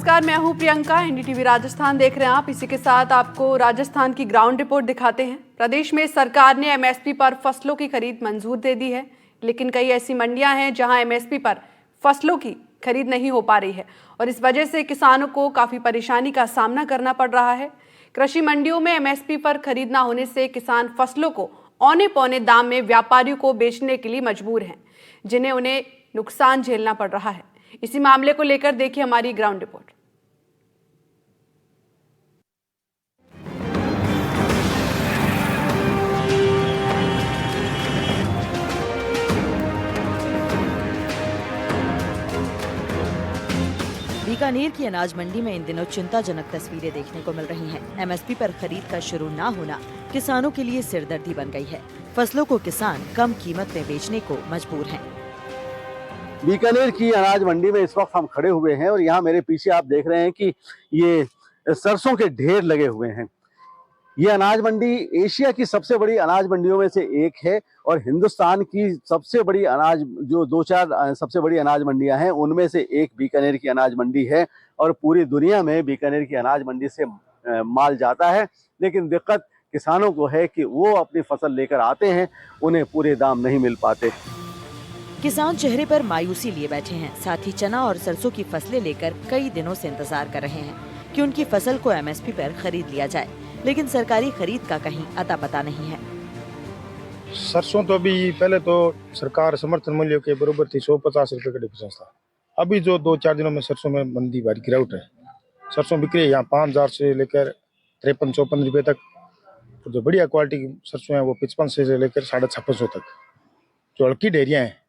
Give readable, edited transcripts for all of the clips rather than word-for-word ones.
नमस्कार, मैं हूं प्रियंका। एनडीटीवी राजस्थान देख रहे हैं आप। इसी के साथ आपको राजस्थान की ग्राउंड रिपोर्ट दिखाते हैं। प्रदेश में सरकार ने एमएसपी पर फसलों की खरीद मंजूर दे दी है, लेकिन कई ऐसी मंडियां हैं जहां एमएसपी पर फसलों की खरीद नहीं हो पा रही है और इस वजह से किसानों को काफी परेशानी का सामना करना पड़ रहा है। कृषि मंडियों में एमएसपी पर खरीद न होने से किसान फसलों को औने पौने दाम में व्यापारियों को बेचने के लिए मजबूर हैं, जिन्हें उन्हें नुकसान झेलना पड़ रहा है। इसी मामले को लेकर देखिए हमारी ग्राउंड रिपोर्ट। बीकानेर की अनाज मंडी में इन दिनों चिंताजनक तस्वीरें देखने को मिल रही हैं। एमएसपी पर खरीद का शुरू ना होना किसानों के लिए सिरदर्दी बन गई है। फसलों को किसान कम कीमत में बेचने को मजबूर हैं। बीकानेर की अनाज मंडी में इस वक्त हम खड़े हुए हैं और यहाँ मेरे पीछे आप देख रहे हैं कि ये सरसों के ढेर लगे हुए हैं। ये अनाज मंडी एशिया की सबसे बड़ी अनाज मंडियों में से एक है और हिंदुस्तान की सबसे बड़ी अनाज जो दो चार सबसे बड़ी अनाज मंडियां हैं उनमें से एक बीकानेर की अनाज मंडी है और पूरी दुनिया में बीकानेर की अनाज मंडी से माल जाता है। लेकिन दिक्कत किसानों को है कि वो अपनी फसल लेकर आते हैं, उन्हें पूरे दाम नहीं मिल पाते। किसान चेहरे पर मायूसी लिए बैठे हैं। साथ ही चना और सरसों की फसलें लेकर कई दिनों से इंतजार कर रहे हैं कि उनकी फसल को एमएसपी पर खरीद लिया जाए, लेकिन सरकारी खरीद का कहीं अता पता नहीं है। सरसों तो अभी पहले तो सरकार समर्थन मूल्य के बराबर थी, 150 रुपए का डिफरेंस था। अभी जो 2-4 दिनों में सरसों में मंदी भारी गिरावट है। सरसों बिक्री है यहाँ 5000 से लेकर 53-54 रुपए तक। तो जो बढ़िया क्वालिटी की सरसों है वो 55 से लेकर 5650 तक। जो हल्की डेरियाँ हैं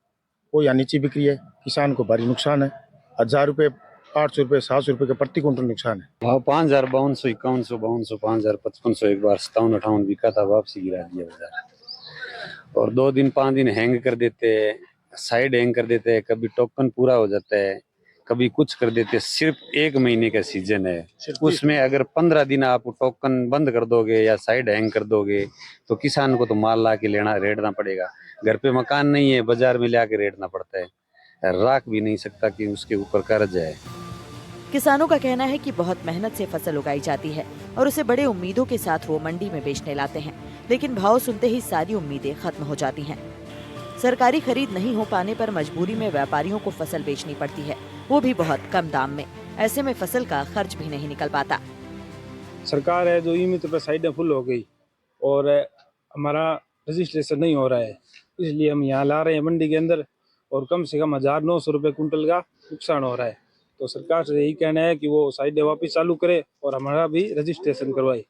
वो यहाँ नीचे बिक्री है। किसान को भारी नुकसान है। 1000 रुपये, 800 रुपये, 700 रुपये का प्रति क्विंटल नुकसान है। भाव 5000, 5200, 5100, 5200, 5000, 5500, एक बार 57-58 बिका था, वापसी गिरा दिया बाजार। और 2 दिन 5 दिन हैंग कर देते हैं, साइड हैंग कर देते हैं, कभी टोकन पूरा हो जाता है, कभी कुछ कर देते हैं। सिर्फ 1 महीने का सीजन है, उसमें अगर 15 दिन आप टोकन बंद कर दोगे या साइड हैंग कर दोगे तो किसान को तो माल ला के रेड़ना पड़ेगा। घर पे मकान नहीं है, बाजार में ला के रेड़ना पड़ता है। राख भी नहीं सकता कि उसके ऊपर कर्ज है। किसानों का कहना है कि बहुत मेहनत से फसल उगाई जाती है और उसे बड़े उम्मीदों के साथ वो मंडी में बेचने लाते हैं, लेकिन भाव सुनते ही सारी उम्मीदें खत्म हो जाती हैं। सरकारी खरीद नहीं हो पाने पर मजबूरी में व्यापारियों को फसल बेचनी पड़ती है, वो भी बहुत कम दाम में। ऐसे में फसल का खर्च भी नहीं निकल पाता। सरकार है जो ईमित पर साइडें फुल हो गई और हमारा रजिस्ट्रेशन नहीं हो रहा है, इसलिए हम यहाँ ला रहे हैं मंडी के अंदर और कम से कम 1900 रुपये कुंटल का नुकसान हो रहा है। तो सरकार से यही कहना है कि वो साइडें वापस चालू करे और हमारा भी रजिस्ट्रेशन करवाए।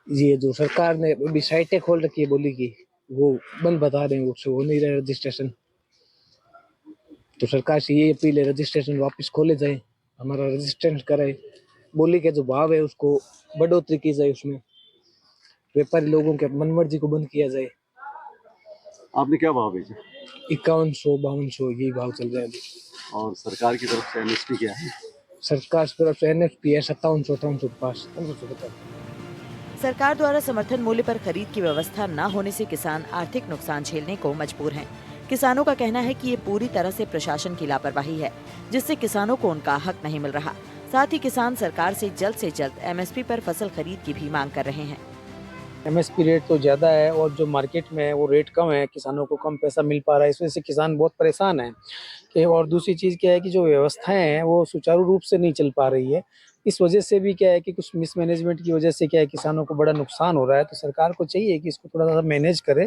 ये जो सरकार ने अभी साइटें खोल रखी है बोली की, वो बंद बता रहे हैं, उससे हो नहीं रहा रजिस्ट्रेशन। तो सरकार से ये अपील है, रजिस्ट्रेशन वापस खोले जाए, हमारा रजिस्ट्रेशन कराए, बोली के जो भाव है उसको बढ़ोतरी की जाए, उसमें व्यापारी लोगों के मनमर्जी को बंद किया जाए। आपने क्या भाव बेचे? 5100, 5200 यही भाव चल रहा है अभी। और सरकार की तरफ से एमएसपी क्या है? सरकार की तरफ से एनएफपी है 5700-5800 के पास, 1550। सरकार द्वारा समर्थन मूल्य पर खरीद की व्यवस्था न होने से किसान आर्थिक नुकसान झेलने को मजबूर हैं। किसानों का कहना है कि ये पूरी तरह से प्रशासन की लापरवाही है, जिससे किसानों को उनका हक नहीं मिल रहा। साथ ही किसान सरकार से जल्द एमएसपी पर फसल खरीद की भी मांग कर रहे हैं। एमएसपी रेट तो ज़्यादा है और जो मार्केट में है वो रेट कम है, किसानों को कम पैसा मिल पा रहा है, इस वजह से किसान बहुत परेशान है कि। और दूसरी चीज़ क्या है कि जो व्यवस्थाएं हैं वो सुचारू रूप से नहीं चल पा रही है। इस वजह से भी क्या है कि कुछ मिसमैनेजमेंट की वजह से क्या है किसानों को बड़ा नुकसान हो रहा है। तो सरकार को चाहिए कि इसको थोड़ा सा मैनेज करे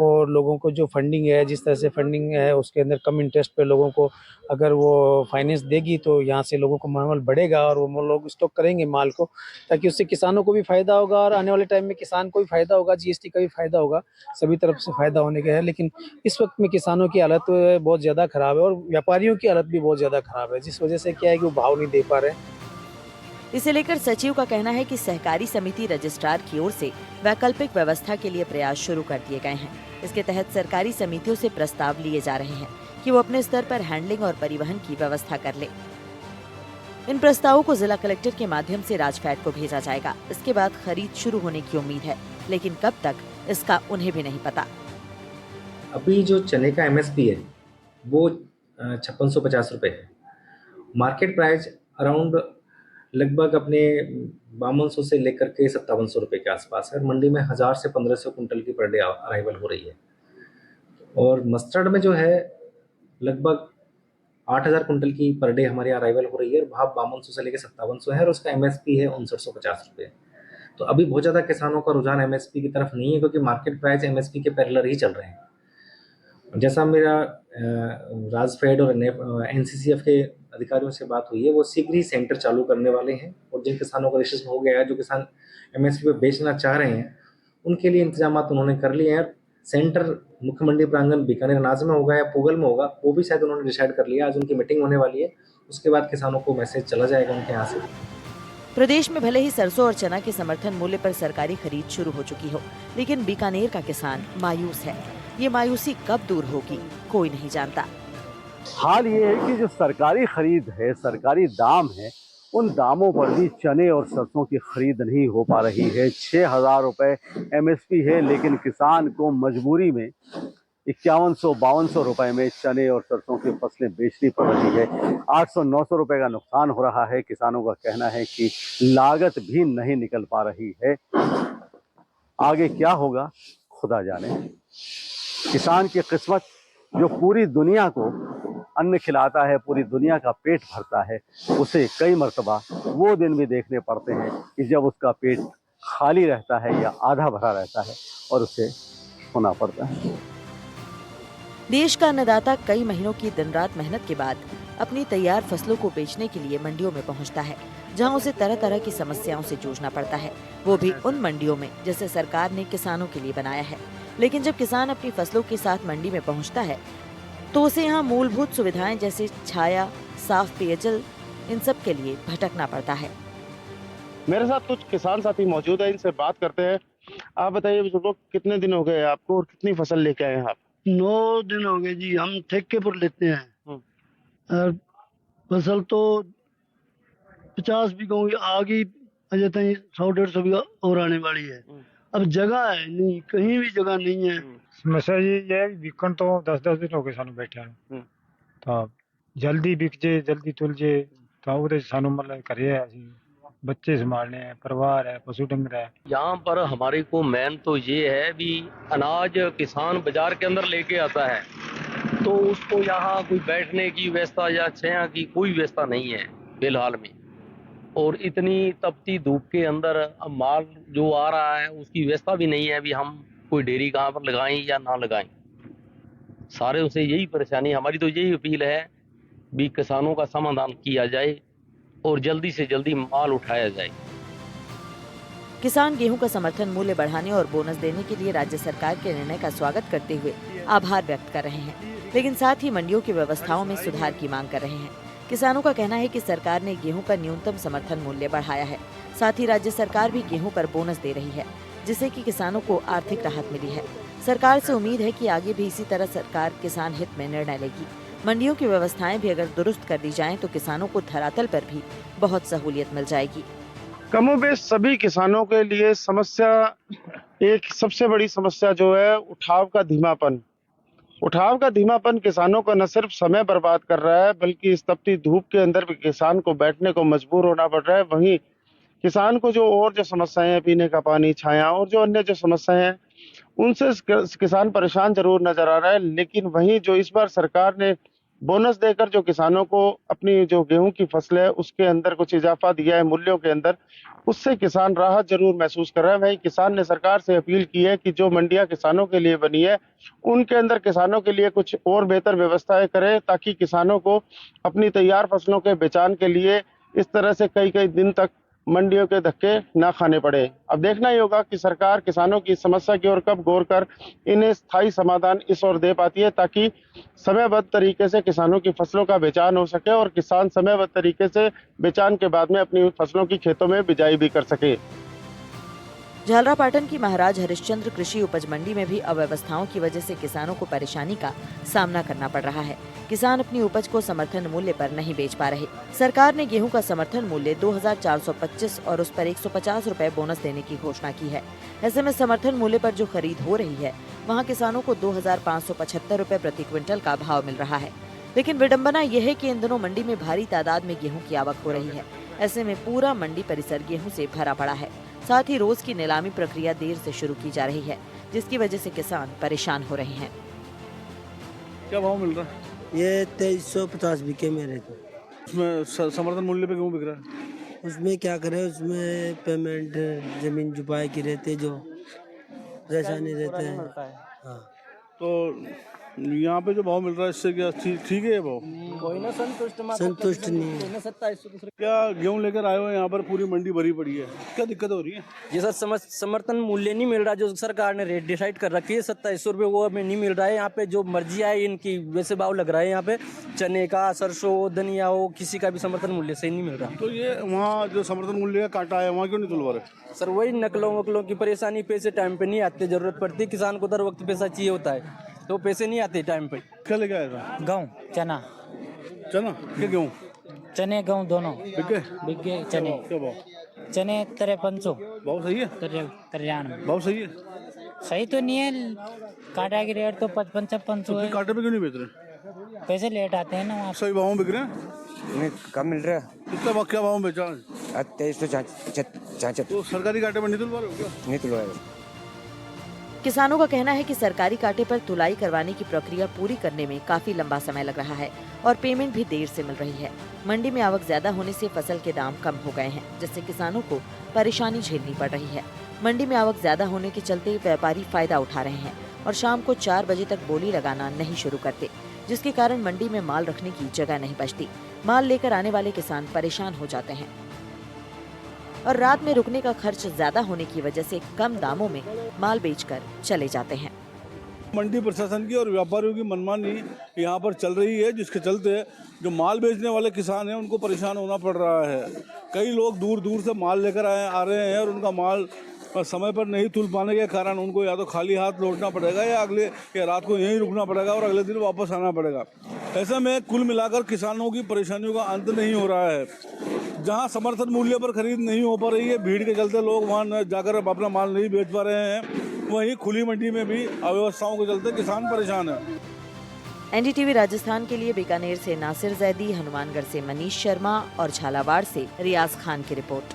और लोगों को जो फंडिंग है, जिस तरह से फंडिंग है उसके अंदर कम इंटरेस्ट पे लोगों को अगर वो फाइनेंस देगी तो यहाँ से लोगों को माल बढ़ेगा और वो लोग स्टॉक करेंगे माल को, ताकि उससे किसानों को भी फायदा होगा और आने वाले टाइम में किसान को भी फायदा होगा, जीएसटी का भी फायदा होगा, सभी तरफ से फायदा होने का है। लेकिन इस वक्त में किसानों की हालत बहुत ज़्यादा खराब है और व्यापारियों की हालत भी बहुत ज़्यादा खराब है, जिस वजह से क्या है कि वो भाव नहीं दे पा रहे हैं। इसे लेकर सचिव का कहना है कि सहकारी समिति रजिस्ट्रार की ओर से वैकल्पिक व्यवस्था के लिए प्रयास शुरू कर दिए गए हैं। इसके तहत सरकारी समितियों से प्रस्ताव लिए जा रहे हैं कि वो अपने स्तर पर हैंडलिंग और परिवहन की व्यवस्था कर ले। इन प्रस्तावों को जिला कलेक्टर के माध्यम से राजफेड को भेजा जाएगा। इसके बाद खरीद शुरू होने की उम्मीद है, लेकिन कब तक इसका उन्हें भी नहीं पता। अभी जो चने का एमएसपी है वो 5650 रुपये है। मार्केट प्राइस अराउंड लगभग अपने 5200 से लेकर के 5700 रुपये के आसपास है और मंडी में 1000 से 1500 कुंटल की पर डे अराइवल हो रही है। और मस्टर्ड में जो है लगभग 8000 कुंटल की पर डे हमारे यहाँ अराइवल हो रही है और भाव 5200 से लेकर 5700 है और उसका एमएसपी है 5950 रुपये। तो अभी बहुत ज़्यादा किसानों का रुझान एमएसपी की तरफ नहीं है क्योंकि मार्केट प्राइस एमएसपी के पैरेलल ही चल रहे हैं। जैसा मेरा राजफेड और एनसीसीएफ के अधिकारियों से बात हुई है, वो शीघ्र ही सेंटर चालू करने वाले हैं और जिन किसानों का रजिस्ट्रेशन हो गया है, जो किसान एमएसपी पे बेचना चाह रहे हैं, उनके लिए इंतजाम उन्होंने कर लिए हैं। सेंटर मुख्य मंडी प्रांगण बीकानेर अनाज में होगा या पोगल में होगा, वो भी शायद उन्होंने डिसाइड कर लिया। आज उनकी मीटिंग होने वाली है, उसके बाद किसानों को मैसेज चला जाएगा उनके यहाँ से। प्रदेश में भले ही सरसों और चना के समर्थन मूल्य पर सरकारी खरीद शुरू हो चुकी हो, लेकिन बीकानेर का किसान मायूस है। ये मायूसी कब दूर होगी, कोई नहीं जानता। हाल ये है कि जो सरकारी खरीद है, सरकारी दाम है, उन दामों पर भी चने और सरसों की खरीद नहीं हो पा रही है। 6000 रुपये एमएसपी है, लेकिन किसान को मजबूरी में 5100-5200 रुपये में चने और सरसों की फसलें बेचनी पड़ रही है। 800-900 रुपये का नुकसान हो रहा है। किसानों का कहना है कि लागत भी नहीं निकल पा रही है। आगे क्या होगा खुदा जाने। किसान की किस्मत जो पूरी दुनिया को अन्न खिलाता है, पूरी दुनिया का पेट भरता है, उसे कई मर्तबा वो दिन भी देखने पड़ते हैं कि जब उसका पेट खाली रहता है या आधा भरा रहता है और उसे खोना पड़ता है। देश का अन्नदाता कई महीनों की दिन रात मेहनत के बाद अपनी तैयार फसलों को बेचने के लिए मंडियों में पहुंचता है, जहां उसे तरह तरह की समस्याओं से जूझना पड़ता है, वो भी उन मंडियों में जैसे सरकार ने किसानों के लिए बनाया है। लेकिन जब किसान अपनी फसलों के साथ मंडी में पहुंचता है तो उसे यहाँ मूलभूत सुविधाएं जैसे छाया, साफ पेयजल, इन सब के लिए भटकना पड़ता है। मेरे साथ कुछ किसान साथी मौजूद है, इनसे बात करते हैं। आप बताइए बुजुर्गों, कितने दिन हो गए आपको और कितनी फसल लेके आए हैं आप? 9 दिन हो गए जी, हम ठेके पर लेते हैं। और फसल तो 50 बीघों की आ गई, अजय तक 100-150 बीघा और आने वाली है। अब जगह है नहीं, कहीं भी जगह नहीं है। समस्या ये विकन तो 10-10 दिन हो गए सानू बैठे तो जल्दी बिक जे, जल्दी तुल जे, तो वो सानू मतलब करे बच्चे संभालने हैं, परिवार है, पशु डंगर है। यहाँ पर हमारे को मेन तो ये है भी अनाज किसान बाजार के अंदर लेके आता है तो उसको यहाँ कोई बैठने की व्यवस्था या छाया की कोई व्यवस्था नहीं है फिलहाल में। और इतनी तपती धूप के अंदर अब माल जो आ रहा है उसकी व्यवस्था भी नहीं है भी हम कोई डेयरी कहाँ पर लगाएं या ना लगाएं। सारे उसे यही परेशानी, हमारी तो यही अपील है भी किसानों का समाधान किया जाए और जल्दी से जल्दी माल उठाया जाए। किसान गेहूं का समर्थन मूल्य बढ़ाने और बोनस देने के लिए राज्य सरकार के निर्णय का स्वागत करते हुए आभार व्यक्त कर रहे हैं, लेकिन साथ ही मंडियों की व्यवस्थाओं में सुधार की मांग कर रहे हैं। किसानों का कहना है कि सरकार ने गेहूं का न्यूनतम समर्थन मूल्य बढ़ाया है, साथ ही राज्य सरकार भी गेहूं पर बोनस दे रही है, जिससे कि किसानों को आर्थिक राहत मिली है। सरकार से उम्मीद है कि आगे भी इसी तरह सरकार किसान हित में निर्णय लेगी। मंडियों की व्यवस्थाएं भी अगर दुरुस्त कर दी जाएं तो किसानों को धरातल पर भी बहुत सहूलियत मिल जाएगी। कमोबेश सभी किसानों के लिए समस्या, एक सबसे बड़ी समस्या जो है उठाव का धीमापन। उठाव का धीमापन किसानों को न सिर्फ समय बर्बाद कर रहा है बल्कि इस तपती धूप के अंदर भी किसान को बैठने को मजबूर होना पड़ रहा है। वहीं किसान को जो और जो समस्याएं हैं, पीने का पानी, छाया और जो अन्य जो समस्याएं हैं, उनसे किसान परेशान जरूर नजर आ रहा है। लेकिन वहीं जो इस बार सरकार ने बोनस देकर जो किसानों को अपनी जो गेहूं की फसल है उसके अंदर कुछ इजाफा दिया है मूल्यों के अंदर, उससे किसान राहत जरूर महसूस कर रहे हैं। वहीं किसान ने सरकार से अपील की है कि जो मंडियां किसानों के लिए बनी है उनके अंदर किसानों के लिए कुछ और बेहतर व्यवस्थाएं करें ताकि किसानों को अपनी तैयार फसलों के बेचान के लिए इस तरह से कई दिन तक मंडियों के धक्के ना खाने पड़े। अब देखना ही होगा कि सरकार किसानों की समस्या की ओर कब गौर कर इन्हें स्थायी समाधान इस ओर दे पाती है ताकि समयबद्ध तरीके से किसानों की फसलों का बेचान हो सके और किसान समयबद्ध तरीके से बेचान के बाद में अपनी फसलों की खेतों में बिजाई भी कर सके। झालरापाटन की महाराज हरिश्चंद्र कृषि उपज मंडी में भी अव्यवस्थाओं की वजह से किसानों को परेशानी का सामना करना पड़ रहा है। किसान अपनी उपज को समर्थन मूल्य पर नहीं बेच पा रहे। सरकार ने गेहूं का समर्थन मूल्य 2425 और उस पर 150 रुपए बोनस देने की घोषणा की है। ऐसे में समर्थन मूल्य पर जो खरीद हो रही है वहां किसानों को 2575 रुपए प्रति क्विंटल का भाव मिल रहा है। लेकिन विडंबना यह है कि इन दिनों मंडी में भारी तादाद में गेहूं की आवक हो रही है। ऐसे में पूरा मंडी परिसर गेहूं से भरा पड़ा है। साथ ही रोज की नीलामी प्रक्रिया देर से शुरू की जा रही है, जिसकी वजह से किसान परेशान हो रहे हैं। क्या भाव मिल रहा है? ये 2350 बिके मेरे को। उसमें समर्थन मूल्य पे क्यों बिक रहा है? उसमें क्या करें, उसमें पेमेंट जमीन जुपाई की रहती है, जो परेशानी रहते हैं। हाँ, तो यहाँ पे जो भाव मिल रहा है इससे क्या ठीक है ये भाव? संतुष्ट नहीं है। क्या गेहूँ लेकर आए हो यहाँ पर, पूरी मंडी भरी पड़ी है, क्या दिक्कत हो रही है? ये सर समर्थन मूल्य नहीं मिल रहा, जो सरकार ने रेट डिसाइड कर रखी है 2700 रुपये, वो हमें नहीं मिल रहा है। यहाँ पे जो मर्जी आए इनकी वैसे भाव लग रहा है। यहाँ पे चने का, सरसों, धनिया हो, किसी का भी समर्थन मूल्य सही नहीं मिल रहा। तो ये वहाँ जो समर्थन मूल्य का कांटा है वहाँ क्यों नहीं तुलवा रहे? सर वही नकलों वकलों की परेशानी, पैसे टाइम पे नहीं आते, जरूरत पड़ती किसान को दर वक्त पैसा चाहिए होता है, तो पैसे नहीं आते टाइम पे। क्या लेके आया था? गेहूँ, चना क्या गेहूँ? चने गेहूँ दोनों बिक गए चने। क्या भाव? चने 5300। भाव सही है? 93। भाव सही है? सही तो नहीं है, कांटा की रेट तो 55-56 है। कांटे पे क्यों नहीं बेच रहे? पैसे लेट आते हैं ना वहाँ। सही भाव में बिक रहे हैं? कम मिल रहा है। कितना भाव, क्या भाव में बेचा? 2300। तो सरकारी कांटे में नहीं तुलवा रहे हो क्या? नहीं तुलवाया। किसानों का कहना है कि सरकारी कांटे पर तुलाई करवाने की प्रक्रिया पूरी करने में काफी लंबा समय लग रहा है और पेमेंट भी देर से मिल रही है। मंडी में आवक ज्यादा होने से फसल के दाम कम हो गए हैं, जिससे किसानों को परेशानी झेलनी पड़ रही है। मंडी में आवक ज्यादा होने के चलते व्यापारी फायदा उठा रहे हैं और शाम को 4 बजे तक बोली लगाना नहीं शुरू करते, जिसके कारण मंडी में माल रखने की जगह नहीं बचती। माल लेकर आने वाले किसान परेशान हो जाते हैं और रात में रुकने का खर्च ज्यादा होने की वजह से कम दामों में माल बेचकर चले जाते हैं। मंडी प्रशासन की और व्यापारियों की मनमानी यहाँ पर चल रही है, जिसके चलते जो माल बेचने वाले किसान हैं उनको परेशान होना पड़ रहा है। कई लोग दूर दूर से माल लेकर आ रहे हैं और उनका माल समय पर नहीं तुल पाने के कारण उनको या तो खाली हाथ लौटना पड़ेगा या रात को यहीं रुकना पड़ेगा और अगले दिन वापस आना पड़ेगा। ऐसे में कुल मिलाकर किसानों की परेशानियों का अंत नहीं हो रहा है। जहां समर्थन मूल्य पर खरीद नहीं हो पा रही है, भीड़ के चलते लोग वहां जाकर अपना माल नहीं बेच पा रहे हैं, वहीं खुली मंडी में भी अव्यवस्थाओं के चलते किसान परेशान है। एनडीटीवी राजस्थान के लिए बीकानेर से नासिर जैदी, हनुमानगढ़ से मनीष शर्मा और झालावाड़ से रियाज खान की रिपोर्ट।